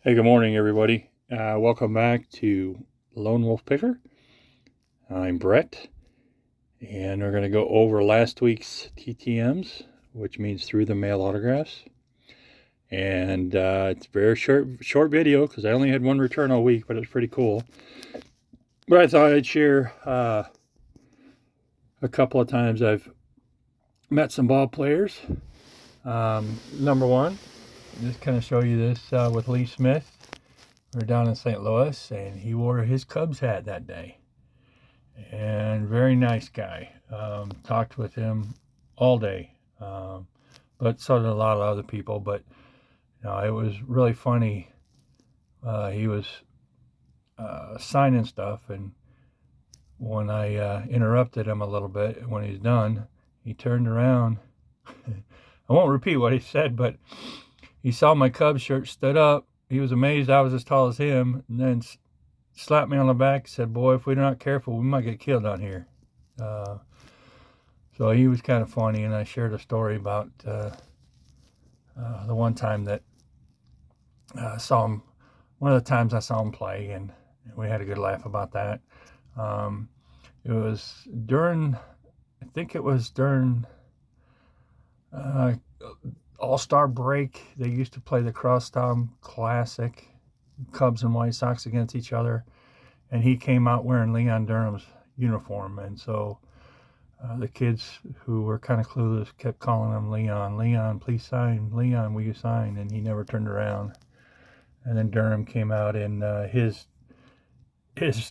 Hey, good morning, everybody. Welcome back to Lone Wolf Picker. I'm Brett, and we're going to go over last week's TTMs, which means through the mail autographs. And it's a very short video because I only had one return all week, but it's pretty cool. But I thought I'd share a couple of times I've met some ball players. Number one, just kind of show you this with Lee Smith. We're down in St. Louis, and he wore his Cubs hat that day. And very nice guy. Talked with him all day, but so did a lot of other people. But it was really funny. He was signing stuff, and when I interrupted him a little bit, when he's done, he turned around. I won't repeat what he said, but he saw my Cubs shirt, stood up. He was amazed I was as tall as him, and then slapped me on the back, said, "Boy, if we're not careful, we might get killed down here." So he was kind of funny, and I shared a story about the one time that I saw him, one of the times I saw him play, and we had a good laugh about that. It was during, I think it was during All-Star break. They used to play the Crosstown Classic, Cubs and White Sox against each other, and he came out wearing Leon Durham's uniform, and so the kids who were kind of clueless kept calling him Leon. Leon, please sign. Leon, will you sign? And he never turned around. And then Durham came out in his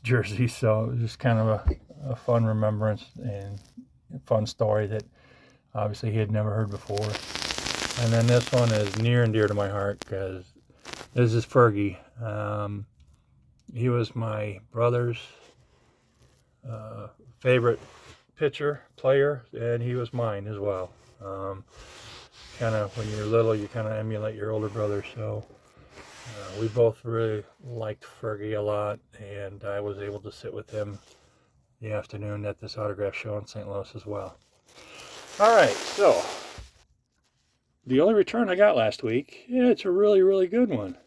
jersey, so it was just kind of a fun remembrance and a fun story that obviously he had never heard before. And then this one is near and dear to my heart because this is Fergie. He was my brother's favorite pitcher, player, and he was mine as well. Kind of when you're little, you kind of emulate your older brother, so we both really liked Fergie a lot, and I was able to sit with him the afternoon at this autograph show in St. Louis as well. All right, so the only return I got last week, it's a really good one.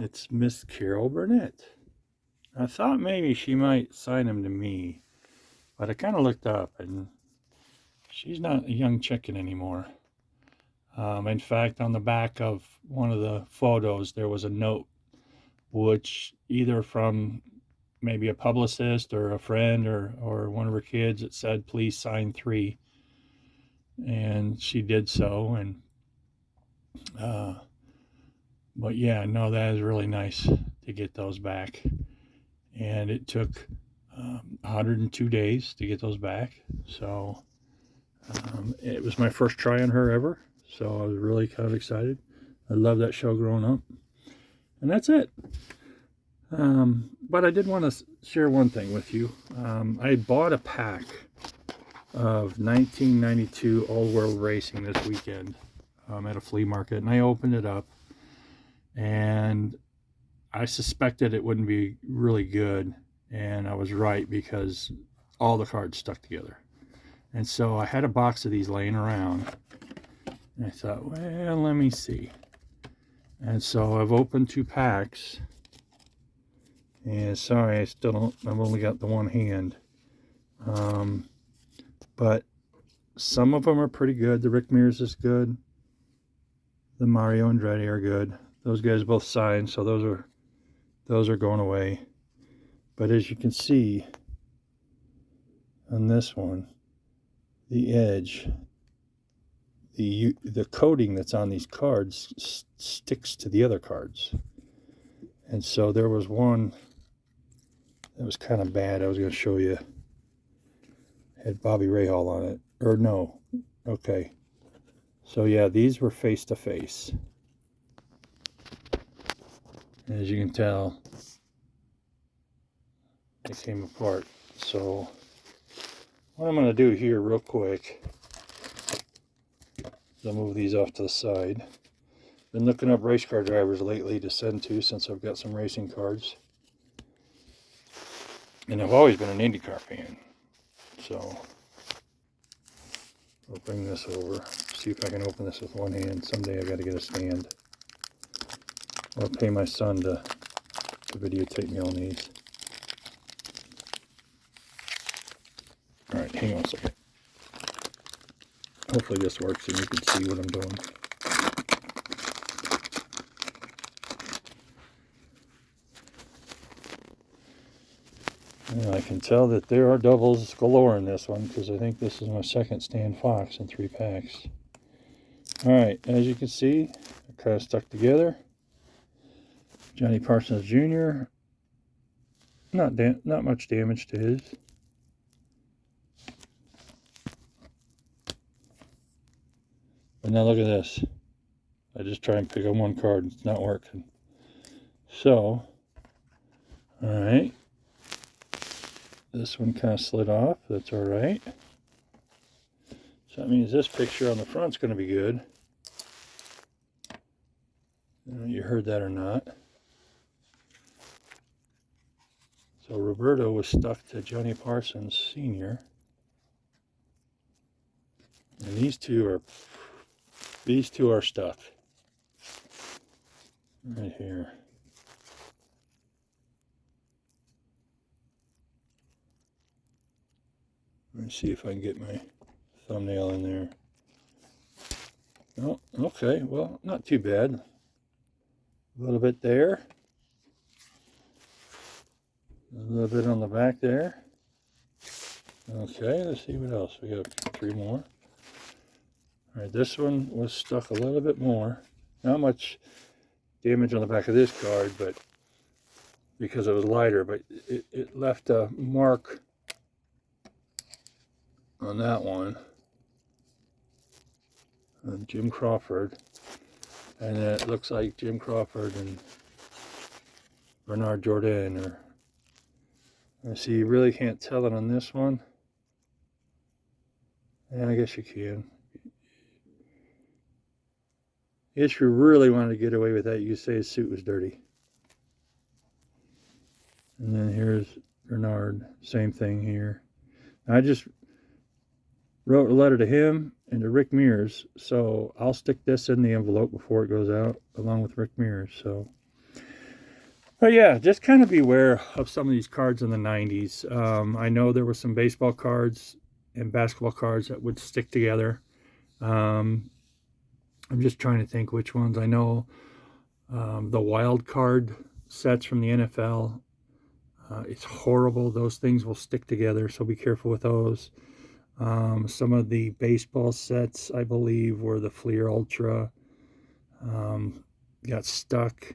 It's Miss Carol Burnett. I thought maybe she might sign him to me, but I kind of looked up, and she's not a young chicken anymore. In fact, on the back of one of the photos, there was a note, which either from maybe a publicist or a friend or one of her kids, it said, "Please sign 3." And she did so, and but yeah, no, that is really nice to get those back. And it took 102 days to get those back. So it was my first try on her ever. So I was really kind of excited. I loved that show growing up. And that's it. But I did want to share one thing with you. I bought a pack of 1992 All World Racing this weekend at a flea market. And I opened it up. And I suspected it wouldn't be really good, and I was right because all the cards stuck together. And so I had a box of these laying around, and I thought, well, let me see. And so I've opened 2 packs, and sorry, I still don't, I've only got the one hand. But some of them are pretty good. The Rick Mears is good. The Mario Andretti are good. Those guys both signed, so those are going away. But as you can see on this one, the edge, the coating that's on these cards sticks to the other cards. And so there was one that was kind of bad. I was going to show you. It had Bobby Rahal on it. Or no. Okay. So yeah, these were face to face. As you can tell, they came apart. So what I'm going to do here real quick is I'll move these off to the side. Been looking up race car drivers lately to send to since I've got some racing cards. And I've always been an IndyCar fan. So I'll bring this over see if I can open this with one hand. Someday I got to get a stand. Or pay my son to videotape me on these. Alright, hang on a second. Hopefully this works and you can see what I'm doing. And I can tell that there are doubles galore in this one because I think this is my second stand fox in 3 packs. Alright, as you can see, they're kind of stuck together. Johnny Parsons Jr. Not much damage to his. But now look at this. I just try and pick up one card. It's not working. So, alright. This one kind of slid off. That's alright. So that means this picture on the front's going to be good. I don't know if you heard that or not. So Roberto was stuck to Johnny Parsons Sr. And these two are stuck. Right here. Let me see if I can get my thumbnail in there. Oh, okay, well, not too bad. A little bit there. A little bit on the back there. Okay, let's see what else. We got 3 more. Alright, this one was stuck a little bit more. Not much damage on the back of this card, but because it was lighter, but it left a mark on that one. Jim Crawford. And it looks like Jim Crawford and Bernard Jourdain are. See, you really can't tell it on this one. Yeah, I guess you can. If you really wanted to get away with that, you could say his suit was dirty. And then here's Bernard, same thing here. I just wrote a letter to him and to Rick Mears, so I'll stick this in the envelope before it goes out, along with Rick Mears. So, but yeah, just kind of beware of some of these cards in the 90s. I know there were some baseball cards and basketball cards that would stick together. I'm just trying to think which ones. I know the wild card sets from the NFL. It's horrible. Those things will stick together, so be careful with those. Some of the baseball sets, I believe, were the Fleer Ultra. Got stuck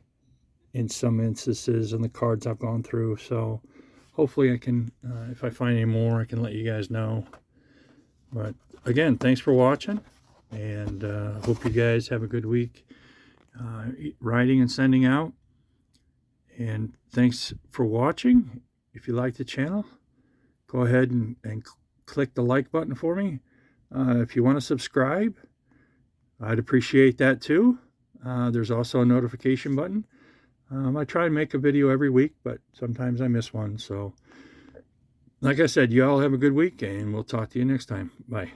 in some instances in the cards I've gone through. So hopefully I can, if I find any more, I can let you guys know. But again, thanks for watching, and hope you guys have a good week writing and sending out. And thanks for watching. If you like the channel, go ahead and click the like button for me. If you want to subscribe, I'd appreciate that too. There's also a notification button. I try and make a video every week, but sometimes I miss one. So, like I said, you all have a good week, and we'll talk to you next time. Bye.